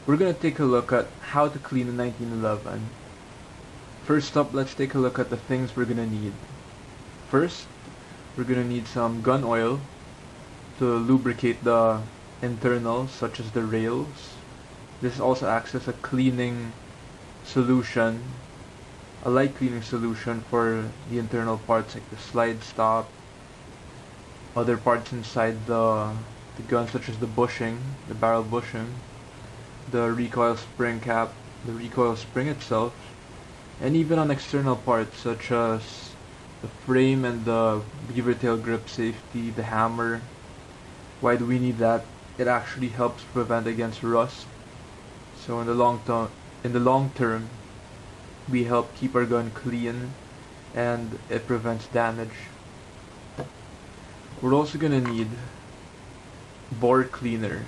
we're gonna take a look at how to clean a 1911. First up, let's take a look at the things we're gonna need. First, we're gonna need some gun oil to lubricate the internals, such as the rails. This also acts as a cleaning solution, a light cleaning solution for the internal parts like the slide stop, other parts inside the gun such as the bushing, the barrel bushing, the recoil spring cap, the recoil spring itself, and even on external parts such as the frame and the beaver tail grip safety, the hammer. Why do we need that? It actually helps prevent against rust. So in the long term, we help keep our gun clean and it prevents damage. We're also gonna need bore cleaner.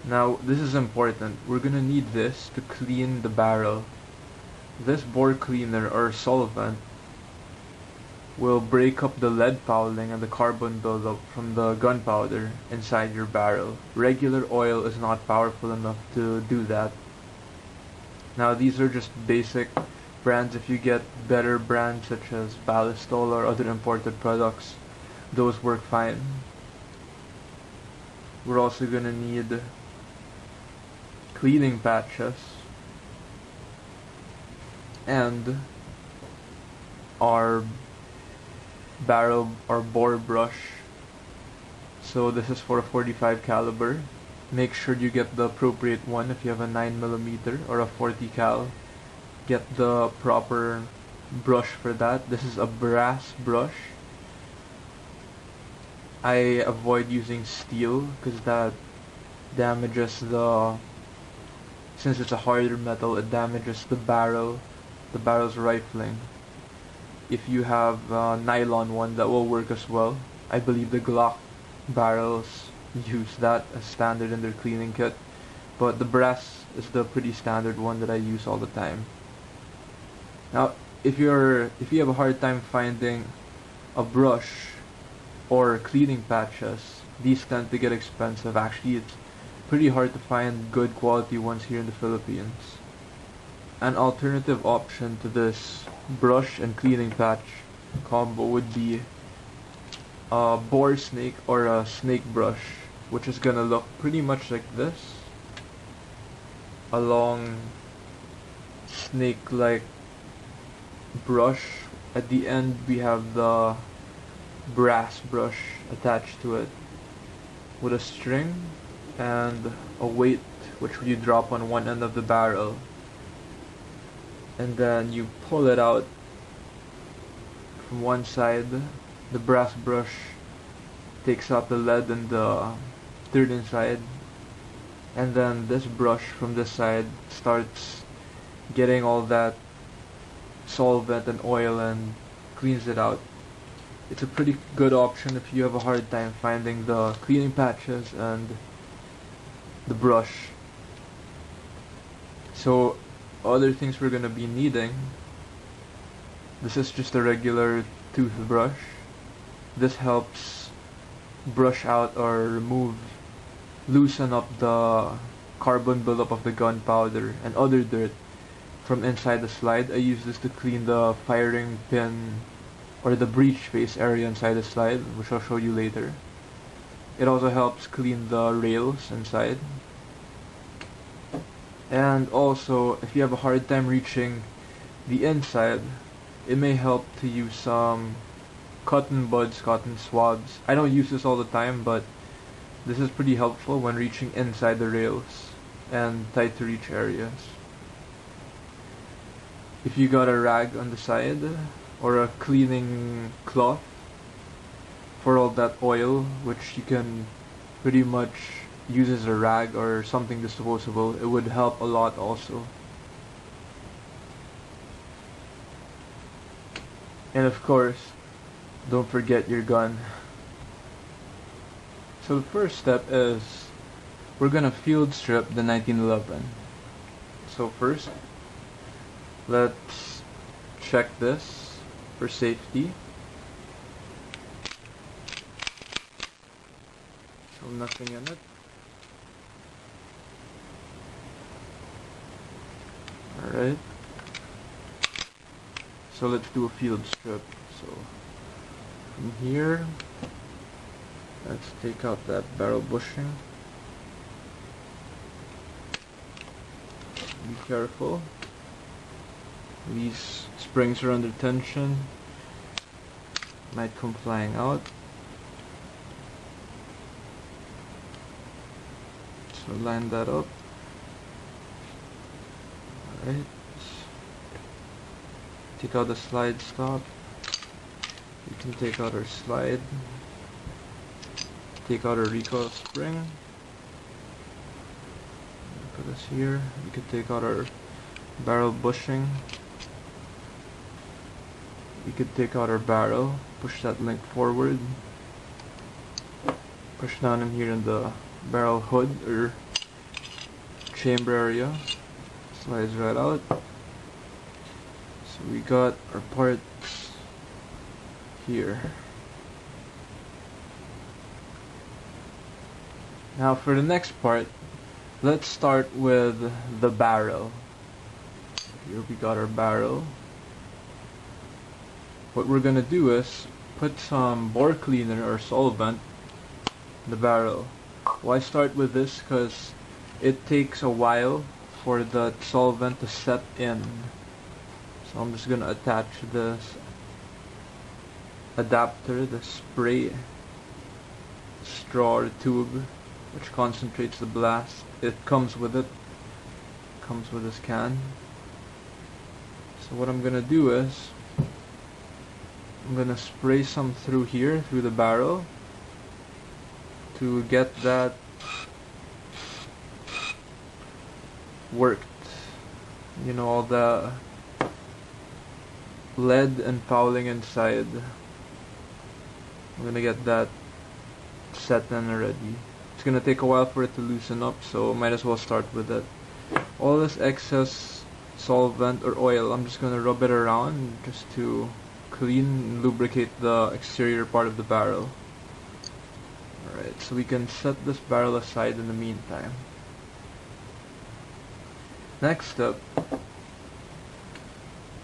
Now this is important. We're gonna need this to clean the barrel. This bore cleaner or solvent will break up the lead fouling and the carbon buildup from the gunpowder inside your barrel. Regular oil is not powerful enough to do that. Now these are just basic brands. If you get better brands such as Ballistol or other imported products, those work fine. We're also gonna need cleaning patches and our barrel or bore brush. So this is for a 45 caliber. Make sure you get the appropriate one. If you have a 9mm or a 40 cal, get the proper brush for that. This is a brass brush. I avoid using steel because that damages since it's a harder metal, it damages the barrel's rifling. If you have a nylon one, that will work as well. I believe the Glock barrels use that as standard in their cleaning kit, but the brass is the pretty standard one that I use all the time. Now, if you have a hard time finding a brush or cleaning patches, these tend to get expensive. Actually, it's pretty hard to find good quality ones here in the Philippines. An alternative option to this brush and cleaning patch combo would be a bore snake or a snake brush, which is gonna look pretty much like this. A long snake-like brush. At the end we have the brass brush attached to it with a string and a weight which you drop on one end of the barrel, and then you pull it out from one side. The brass brush takes out the lead and the third inside, and then this brush from this side starts getting all that solvent and oil and cleans it out. It's a pretty good option if you have a hard time finding the cleaning patches and the brush. So other things we're gonna be needing, this is just a regular toothbrush. This helps brush out or loosen up the carbon buildup of the gunpowder and other dirt from inside the slide. I use this to clean the firing pin or the breech face area inside the slide, which I'll show you later. It also helps clean the rails inside. And also, if you have a hard time reaching the inside, it may help to use some cotton buds, cotton swabs. I don't use this all the time, but this is pretty helpful when reaching inside the rails and tight to reach areas. If you got a rag on the side or a cleaning cloth for all that oil, which you can pretty much use as a rag or something disposable, it would help a lot also. And of course, don't forget your gun. So the first step is we're gonna field strip the 1911. So first, let's check this for safety. So nothing in it. Alright. So let's do a field strip. So from here, let's take out that barrel bushing. Be careful. These springs are under tension. Might come flying out. So line that up. Alright. Take out the slide stop. We can take out our slide. Take out our recoil spring. Put this here. We can take out our barrel bushing. We could take out our barrel, push that link forward, push down in here in the barrel hood or chamber area, slides right out. So we got our parts here. Now for the next part, let's start with the barrel. Here we got our barrel. What we're gonna do is put some bore cleaner or solvent in the barrel. Why start with this? Because it takes a while for the solvent to set in. So I'm just gonna attach this adapter, the spray straw or tube, which concentrates the blast. It comes with it. Comes with this can. So what I'm gonna do is I'm gonna spray some through here, through the barrel, to get that worked. You know, all the lead and fouling inside. I'm gonna get that set in already. It's gonna take a while for it to loosen up, so might as well start with it. All this excess solvent or oil, I'm just gonna rub it around just to clean and lubricate the exterior part of the barrel. Alright, so we can set this barrel aside in the meantime. Next up,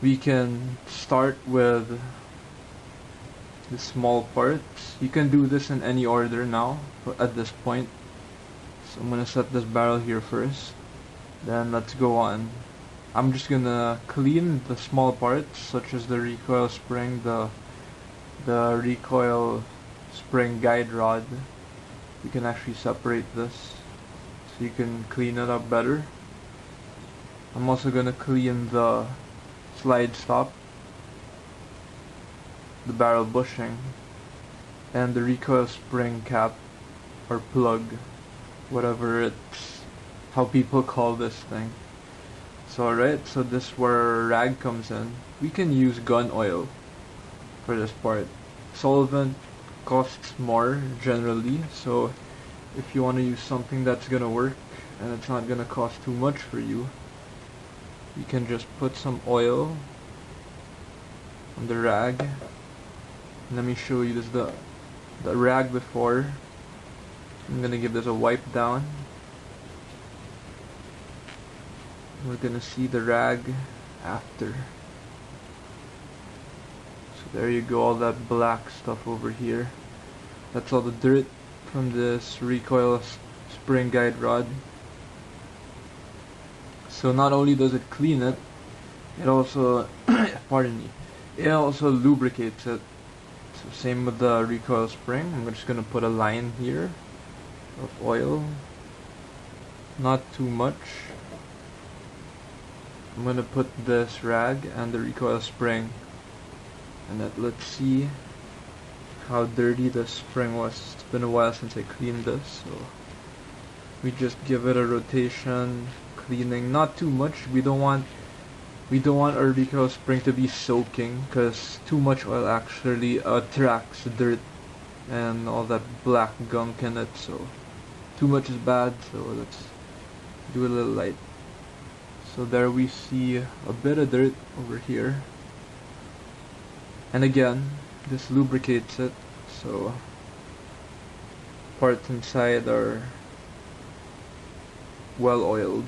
we can start with the small parts. You can do this in any order now at this point. So I'm gonna set this barrel here first. Then let's go on. I'm just gonna clean the small parts, such as the recoil spring, the recoil spring guide rod. You can actually separate this, so you can clean it up better. I'm also gonna clean the slide stop, the barrel bushing, and the recoil spring cap or plug, whatever it's, how people call this thing. So alright, so this is where rag comes in. We can use gun oil for this part. Solvent costs more generally, so if you want to use something that's gonna work and it's not gonna cost too much for you, you can just put some oil on the rag. Let me show you this, the rag before. I'm gonna give this a wipe down. We're gonna see the rag after. So there you go, all that black stuff over here. That's all the dirt from this recoil spring guide rod. So not only does it clean it, it also, pardon me, it also lubricates it. So same with the recoil spring. I'm just gonna put a line here of oil, not too much. I'm gonna put this rag and the recoil spring, and let's see how dirty the spring was. It's been a while since I cleaned this, so we just give it a rotation, cleaning, not too much. We don't want our recoil spring to be soaking, because too much oil actually attracts dirt and all that black gunk in it. So too much is bad, so let's do a little light. So there we see a bit of dirt over here, and again this lubricates it, so parts inside are well oiled.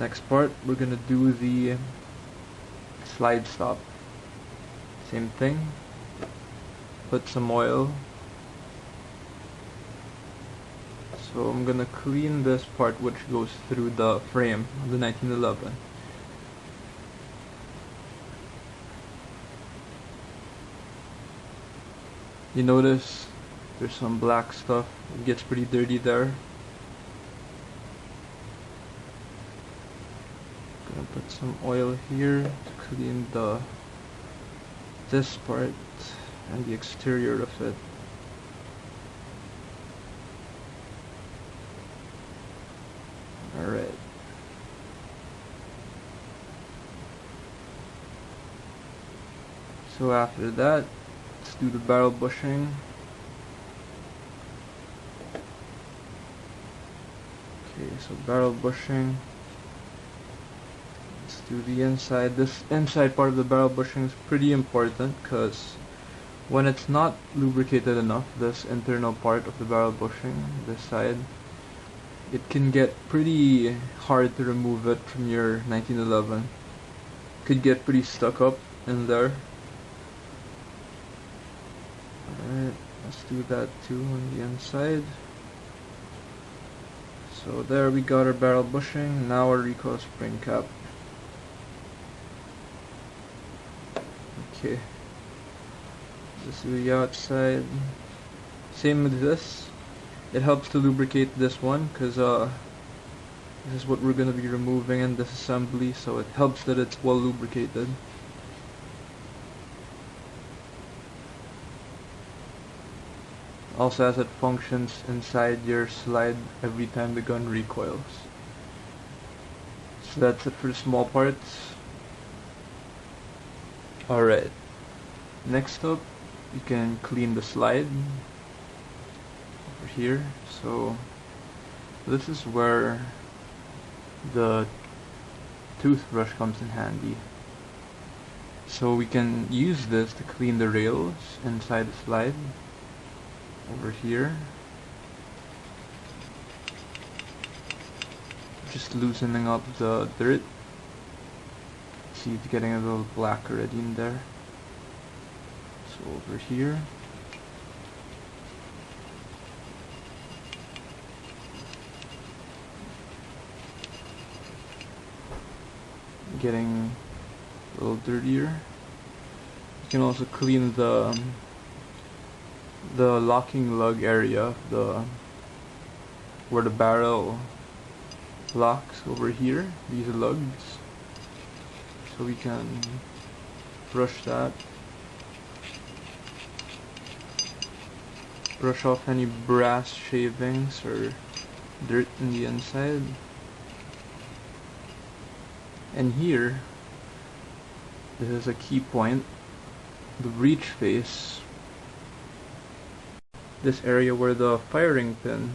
Next part, we're gonna do the slide stop. Same thing. Put some oil. So I'm gonna clean this part which goes through the frame of the 1911. You notice there's some black stuff. It gets pretty dirty there. Gonna put some oil here to clean this part and the exterior of it. Alright. So after that, let's do the barrel bushing. Okay, so barrel bushing. Let's do the inside. This inside part of the barrel bushing is pretty important because when it's not lubricated enough, this internal part of the barrel bushing, this side, it can get pretty hard to remove it from your 1911. Could get pretty stuck up in there. Alright, let's do that too on the inside. So there we got our barrel bushing, now our recoil spring cap. Okay, let's do the outside. Same with this. It helps to lubricate this one because this is what we're going to be removing in this assembly, so it helps that it's well lubricated. Also, as it functions inside your slide every time the gun recoils. So that's it for the small parts. Alright, next up you can clean the slide over here. So this is where the toothbrush comes in handy. So we can use this to clean the rails inside the slide over here. Just loosening up the dirt. See, it's getting a little black already in there. So over here, getting a little dirtier. You can also clean the locking lug area, where the barrel locks over here, these lugs. So we can brush that. Brush off any brass shavings or dirt in the inside. And here, this is a key point, the breech face. This area where the firing pin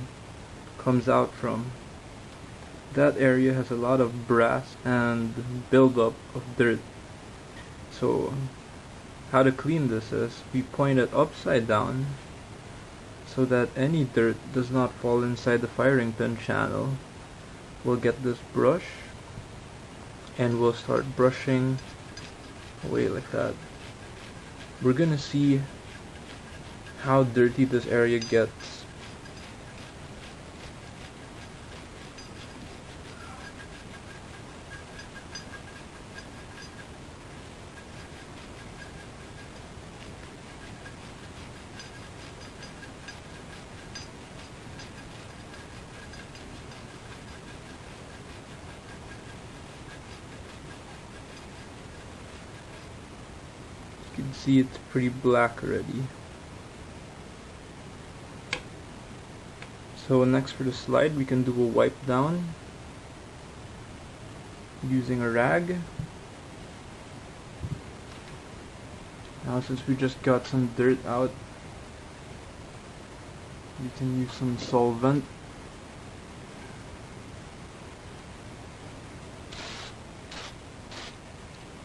comes out from. That area has a lot of brass and buildup of dirt. So how to clean this is we point it upside down so that any dirt does not fall inside the firing pin channel. We'll get this brush and we'll start brushing away like that. We're gonna see how dirty this area gets. You can see it's pretty black already. So next for the slide, we can do a wipe down using a rag. Now since we just got some dirt out, you can use some solvent.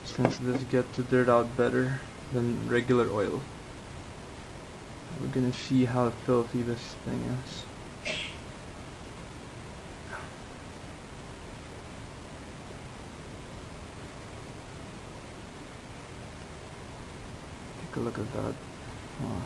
Since this gets the dirt out better than regular oil. We're gonna see how filthy this thing is. a look at that. Oh.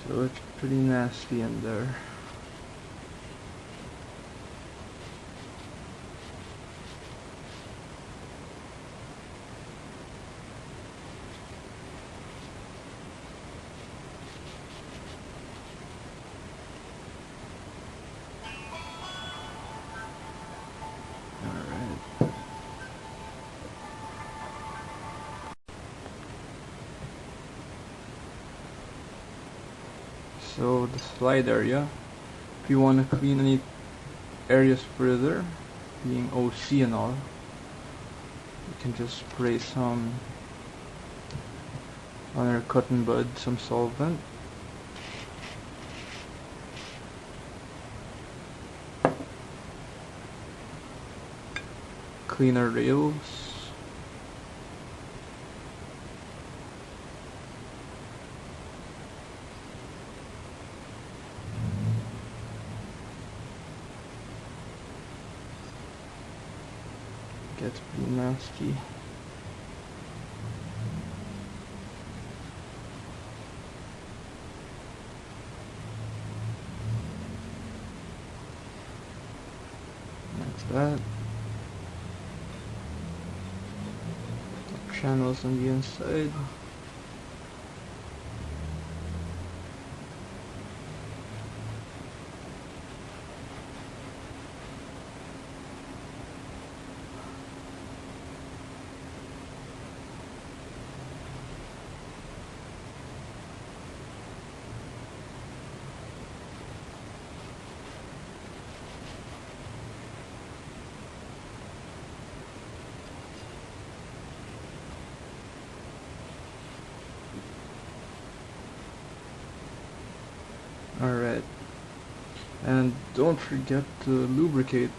So it's pretty nasty in there. Alright. So the slide area, if you want to clean any areas further, being OC and all, you can just spray some on our cotton bud, some solvent. Clean our rails. Gets pretty nasty. That's that. Channels on the inside. Alright, and don't forget to lubricate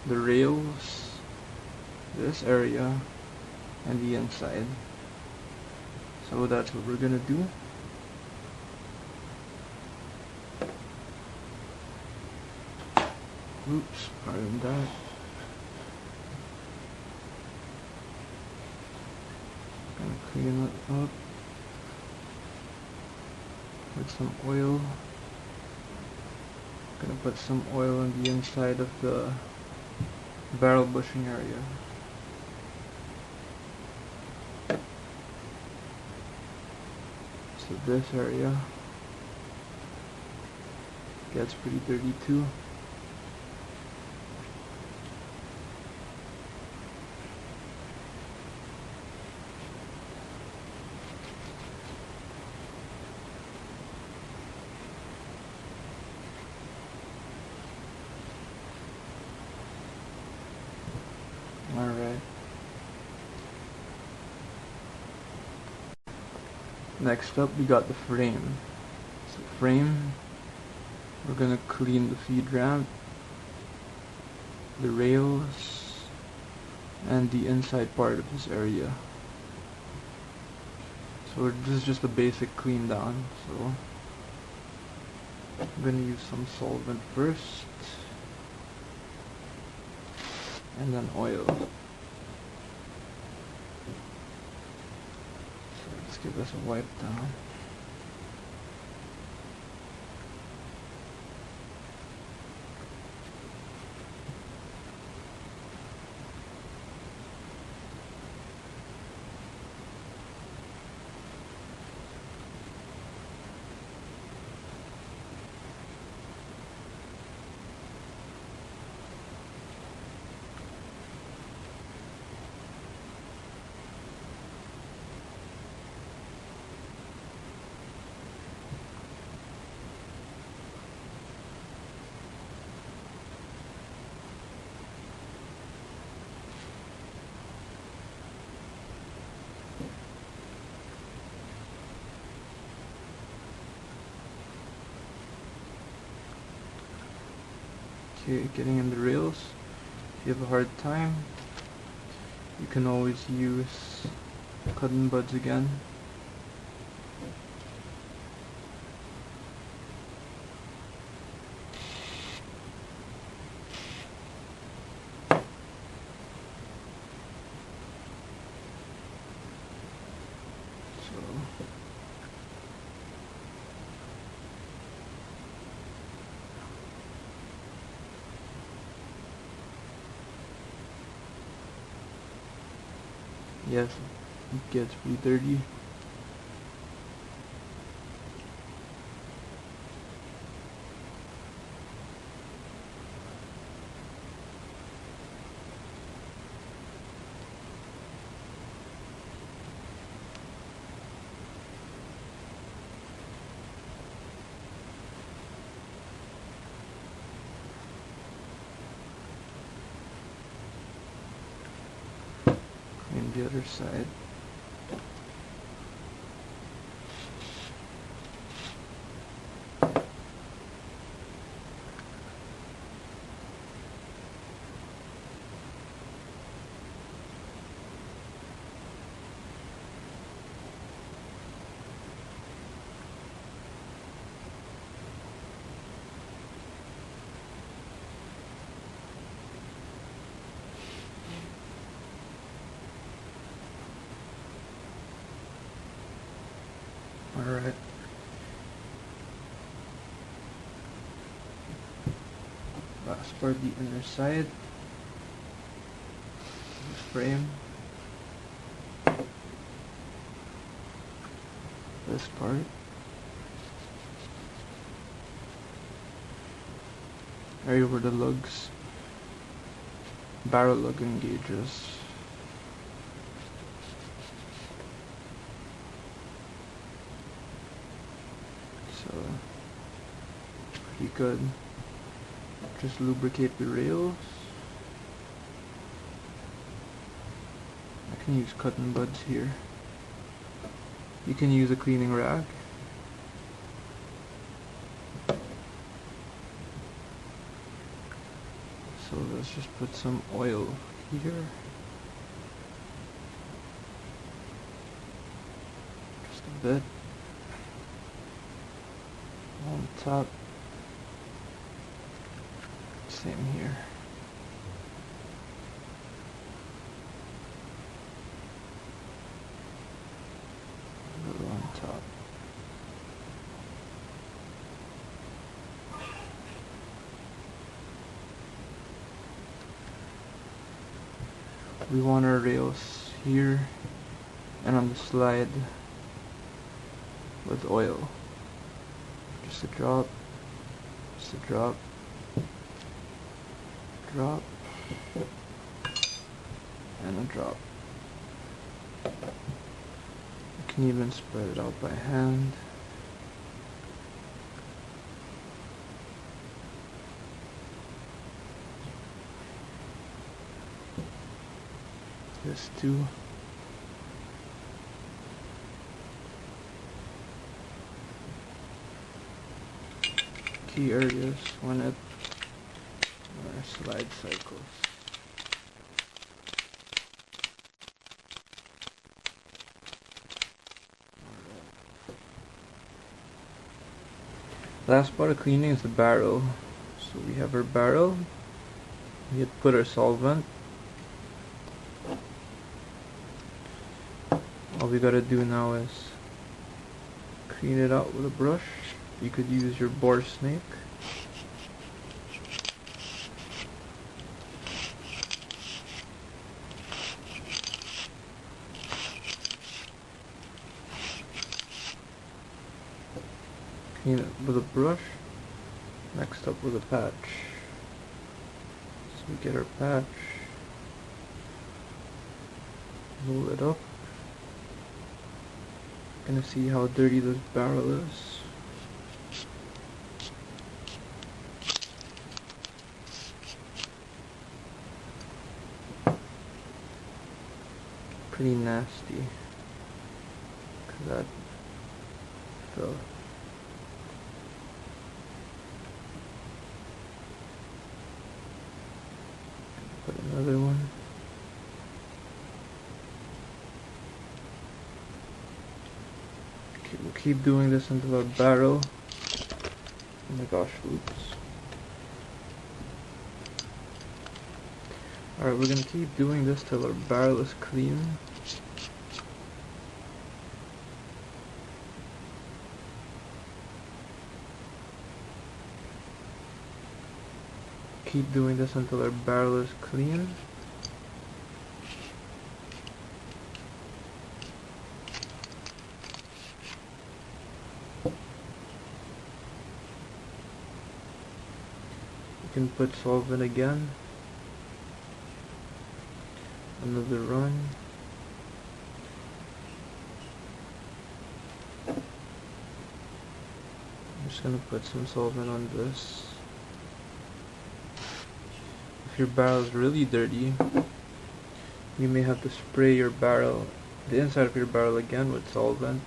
the rails, this area, and the inside. So that's what we're gonna do. Oops, pardon that. Gonna clean it up with some oil. Gonna put some oil on the inside of the barrel bushing area. So this area gets pretty dirty too. Alright. Next up we got the frame. So frame, we're gonna clean the feed ramp, the rails, and the inside part of this area. So this is just a basic clean down. So I'm gonna use some solvent first, and then oil. So let's give this a wipe down. Okay, getting in the rails. If you have a hard time, you can always use cotton buds again. Yes, it gets pretty dirty. Clean the other side. Alright. Last part, the inner side. The frame. This part. Area where the lugs, barrel lug engages. So, pretty good. Just lubricate the rails. I can use cotton buds here. You can use a cleaning rag. So let's just put some oil here. Just a bit. On top. Same here. A little on top. We want our rails here and on the slide with oil. Just a drop, just a drop, drop, and a drop. You can even spread it out by hand. This too. Key areas when it slide cycles. Last part of cleaning is the barrel. So we have our barrel. We had put our solvent. All we gotta do now is clean it out with a brush. You could use your boar snake. Clean it with a brush. Next up with a patch. So we get our patch. Roll it up. Gonna see how dirty this barrel is. Pretty nasty. Cause that fell. Put another one. Okay, we'll keep doing this until our barrel. Oh my gosh, oops. Alright, we're gonna keep doing this till our barrel is clean. Keep doing this until our barrel is clean. You can put solvent again. Another run. I'm just gonna put some solvent on this. If your barrel is really dirty, you may have to spray your barrel, the inside of your barrel again with solvent.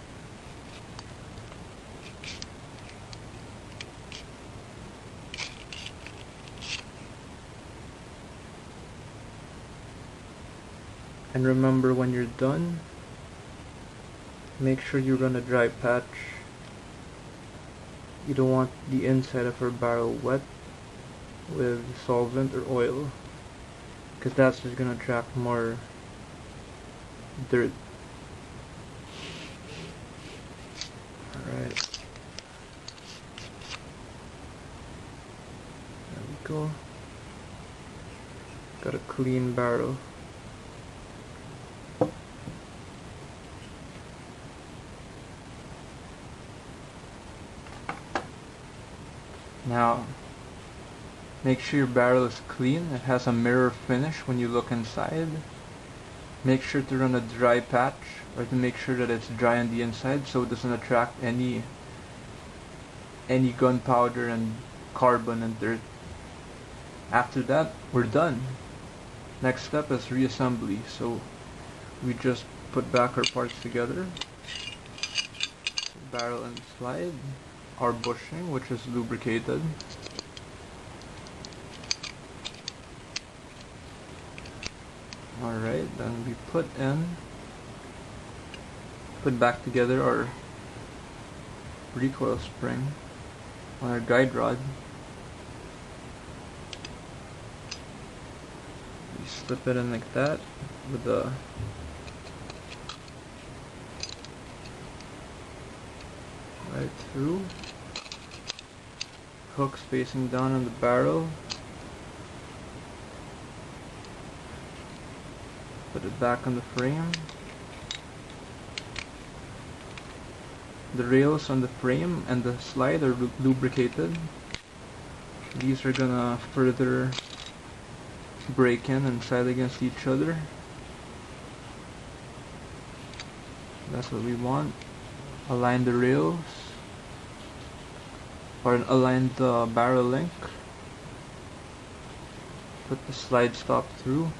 And remember, when you're done, make sure you run a dry patch. You don't want the inside of your barrel wet with solvent or oil, because that's just going to attract more dirt. Alright. There we go. Got a clean barrel. Now, make sure your barrel is clean. It has a mirror finish when you look inside. Make sure to run a dry patch, or to make sure that it's dry on the inside so it doesn't attract any gunpowder and carbon and dirt. After that, we're done. Next step is reassembly. So we just put back our parts together. Barrel and slide. Our bushing, which is lubricated. Alright, then we put back together our recoil spring on our guide rod. We slip it in like that with the right through. Hooks facing down on the barrel. Put it back on the frame. The rails on the frame and the slide are lubricated. These are gonna further break in and side against each other. That's what we want. Align the rails, or align the barrel link. Put the slide stop through.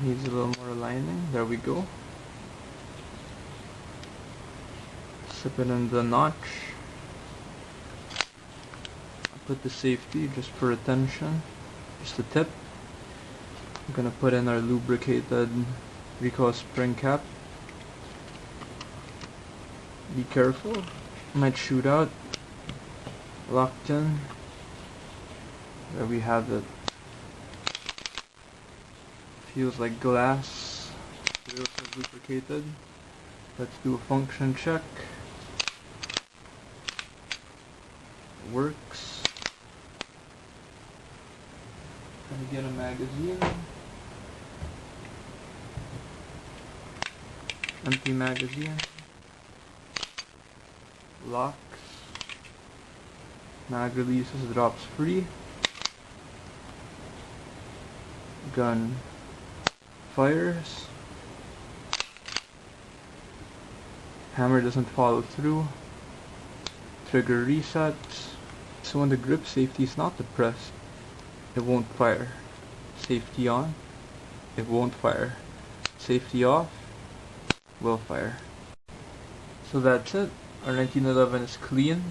Needs a little more aligning. There we go. Slip it in the notch. Put the safety just for retention, just the tip. I'm gonna put in our lubricated recoil spring cap. Be careful, might shoot out. Locked in. There we have it. Feels like glass. Rails are lubricated. Let's do a function check. Works. Gonna get a magazine. Empty magazine. Locks. Mag releases, drops free. Gun fires. Hammer doesn't follow through. Trigger resets. So when the grip safety is not depressed, it won't fire. Safety on, it won't fire. Safety off, will fire. So that's it. Our 1911 is clean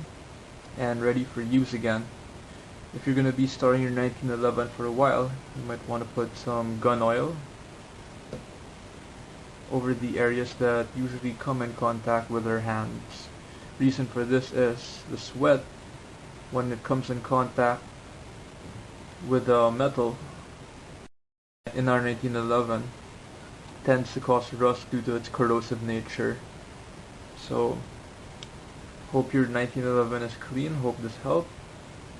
and ready for use again. If you're going to be storing your 1911 for a while, you might want to put some gun oil over the areas that usually come in contact with our hands. Reason for this is the sweat, when it comes in contact with the metal in our 1911, tends to cause rust due to its corrosive nature. So hope your 1911 is clean. Hope this helped.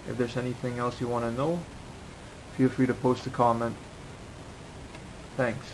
If there's anything else you want to know, feel free to post a comment. Thanks.